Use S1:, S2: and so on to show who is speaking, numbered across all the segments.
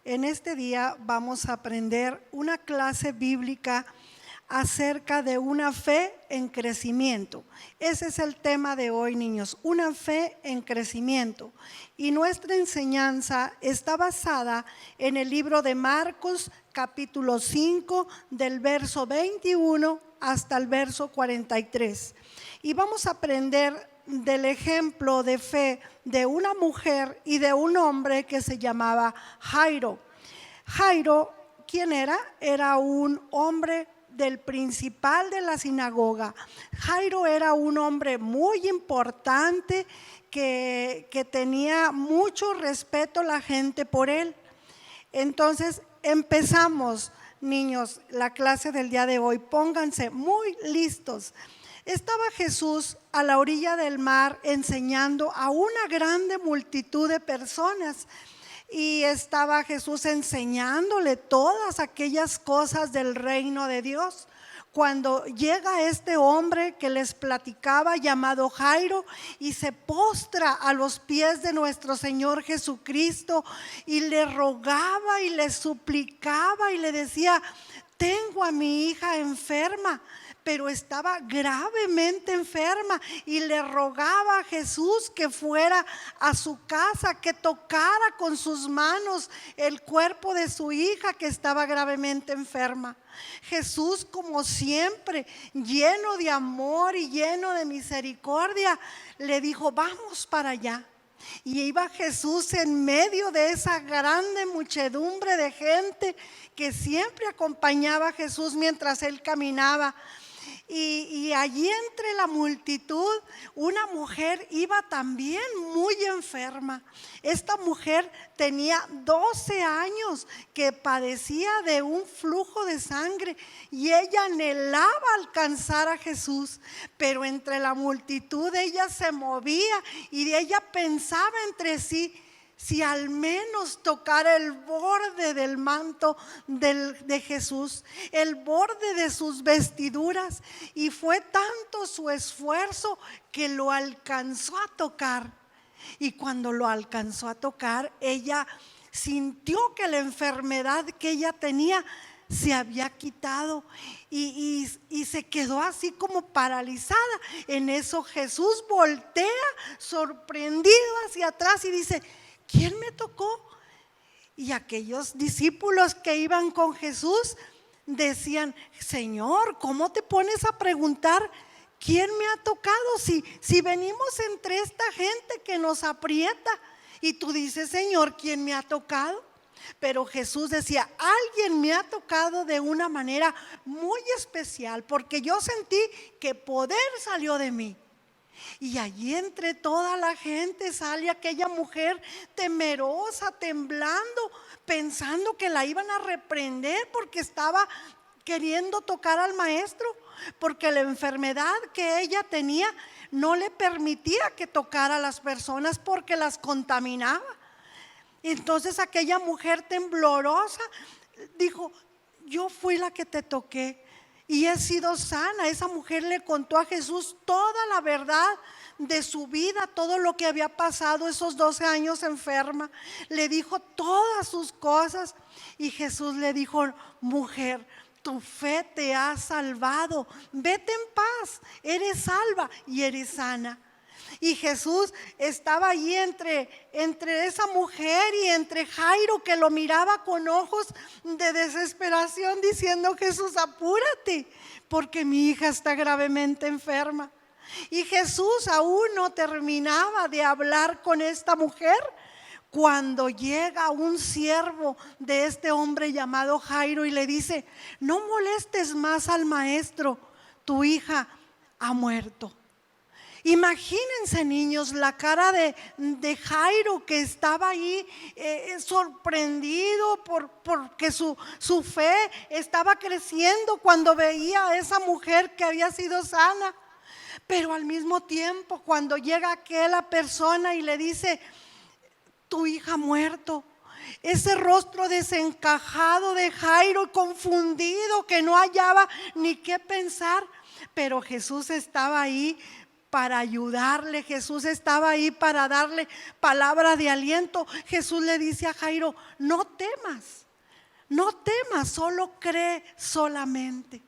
S1: En este día vamos a aprender una clase bíblica acerca de una fe en crecimiento. Ese es el tema de hoy, niños, una fe en crecimiento. Y nuestra enseñanza está basada en el libro de Marcos, capítulo 5, del verso 21 hasta el verso 43. Y vamos a aprender del ejemplo de fe de una mujer y de un hombre que se llamaba Jairo. Jairo, ¿quién era? Era un hombre del principal de la sinagoga. Jairo era un hombre muy importante que tenía mucho respeto la gente por él. Entonces empezamos, niños, la clase del día de hoy. Pónganse muy listos. Estaba Jesús a la orilla del mar enseñando a una grande multitud de personas. Y estaba Jesús enseñándole todas aquellas cosas del reino de Dios. Cuando llega este hombre que les platicaba, llamado Jairo, y se postra a los pies de nuestro Señor Jesucristo y le rogaba y le suplicaba y le decía: tengo a mi hija enferma, pero estaba gravemente enferma, y le rogaba a Jesús que fuera a su casa, que tocara con sus manos el cuerpo de su hija que estaba gravemente enferma. Jesús, como siempre, lleno de amor y lleno de misericordia, le dijo: vamos para allá. Y iba Jesús en medio de esa grande muchedumbre de gente que siempre acompañaba a Jesús mientras él caminaba. Y allí entre la multitud, una mujer iba también muy enferma. Esta mujer tenía 12 años que padecía de un flujo de sangre, y ella anhelaba alcanzar a Jesús, pero entre la multitud ella se movía y ella pensaba entre sí: si al menos tocara el borde del manto de Jesús, el borde de sus vestiduras. Y fue tanto su esfuerzo que lo alcanzó a tocar. Y cuando lo alcanzó a tocar, ella sintió que la enfermedad que ella tenía se había quitado, y se quedó así como paralizada. En eso Jesús voltea sorprendido hacia atrás y dice: ¿quién me tocó? Y aquellos discípulos que iban con Jesús decían: Señor, ¿cómo te pones a preguntar quién me ha tocado? Si venimos entre esta gente que nos aprieta, y tú dices: Señor, ¿quién me ha tocado? Pero Jesús decía: alguien me ha tocado de una manera muy especial, porque yo sentí que poder salió de mí. Y allí entre toda la gente sale aquella mujer temerosa, temblando, pensando que la iban a reprender porque estaba queriendo tocar al maestro, porque la enfermedad que ella tenía no le permitía que tocara a las personas porque las contaminaba. Entonces aquella mujer temblorosa dijo: yo fui la que te toqué y he sido sana. Esa mujer le contó a Jesús toda la verdad de su vida, todo lo que había pasado esos 12 años enferma. Le dijo todas sus cosas, y Jesús le dijo: mujer, tu fe te ha salvado, vete en paz, eres salva y eres sana. Y Jesús estaba allí entre esa mujer y entre Jairo, que lo miraba con ojos de desesperación, diciendo: Jesús, apúrate, porque mi hija está gravemente enferma. Y Jesús aún no terminaba de hablar con esta mujer cuando llega un siervo de este hombre llamado Jairo y le dice: no molestes más al maestro, tu hija ha muerto. Imagínense, niños, la cara de Jairo, que estaba ahí sorprendido porque su fe estaba creciendo cuando veía a esa mujer que había sido sana. Pero al mismo tiempo, cuando llega aquella persona y le dice: tu hija ha muerto, ese rostro desencajado de Jairo, confundido, que no hallaba ni qué pensar. Pero Jesús estaba ahí para ayudarle. Jesús estaba ahí para darle palabra de aliento. Jesús le dice a Jairo: no temas, no temas, solo cree solamente.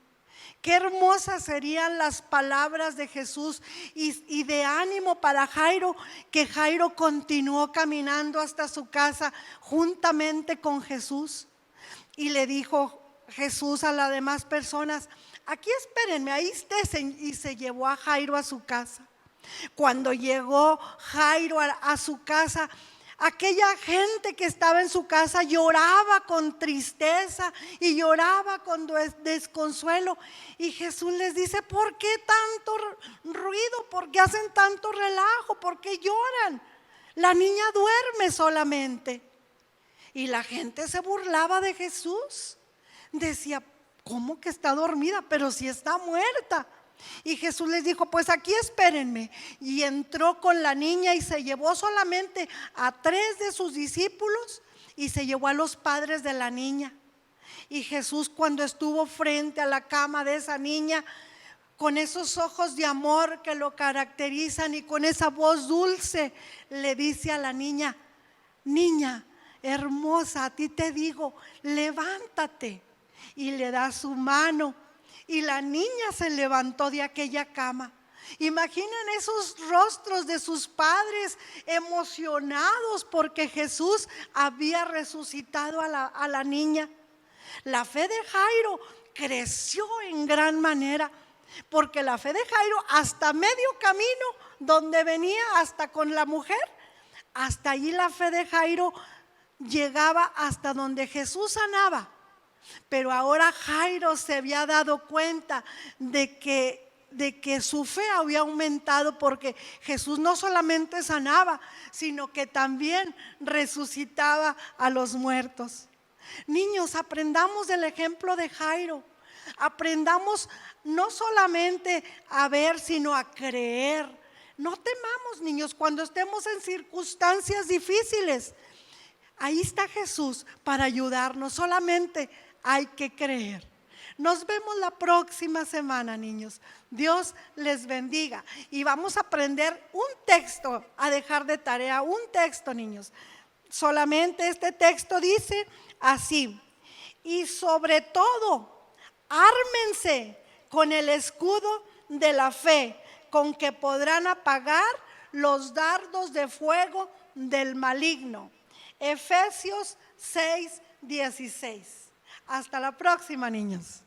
S1: Qué hermosas serían las palabras de Jesús y de ánimo para Jairo, que Jairo continuó caminando hasta su casa juntamente con Jesús. Y le dijo Jesús a las demás personas: aquí espérenme, ahí estén. Y se llevó a Jairo a su casa. Cuando llegó Jairo a su casa, aquella gente que estaba en su casa lloraba con tristeza y lloraba con desconsuelo. Y Jesús les dice: ¿por qué tanto ruido? ¿Por qué hacen tanto relajo? ¿Por qué lloran? La niña duerme solamente. Y la gente se burlaba de Jesús. Decía: ¿cómo que está dormida? Pero si está muerta. Y Jesús les dijo: pues aquí espérenme. Y entró con la niña y se llevó solamente a 3 de sus discípulos y se llevó a los padres de la niña. Y Jesús, cuando estuvo frente a la cama de esa niña, con esos ojos de amor que lo caracterizan y con esa voz dulce, le dice a la niña: niña hermosa, a ti te digo, levántate. Y le da su mano y la niña se levantó de aquella cama. Imaginen esos rostros de sus padres emocionados porque Jesús había resucitado a la niña. La fe de Jairo creció en gran manera, porque la fe de Jairo, hasta medio camino donde venía, hasta con la mujer, hasta allí la fe de Jairo llegaba hasta donde Jesús sanaba. Pero ahora Jairo se había dado cuenta de que su fe había aumentado, porque Jesús no solamente sanaba, sino que también resucitaba a los muertos. Niños, aprendamos del ejemplo de Jairo. Aprendamos no solamente a ver, sino a creer. No temamos, niños, cuando estemos en circunstancias difíciles. Ahí está Jesús para ayudarnos, solamente hay que creer. Nos vemos la próxima semana, niños. Dios les bendiga. Y vamos a aprender un texto, a dejar de tarea un texto, niños. Solamente este texto dice así: y sobre todo, ármense con el escudo de la fe, con que podrán apagar los dardos de fuego del maligno. Efesios 6:16. Hasta la próxima, niños.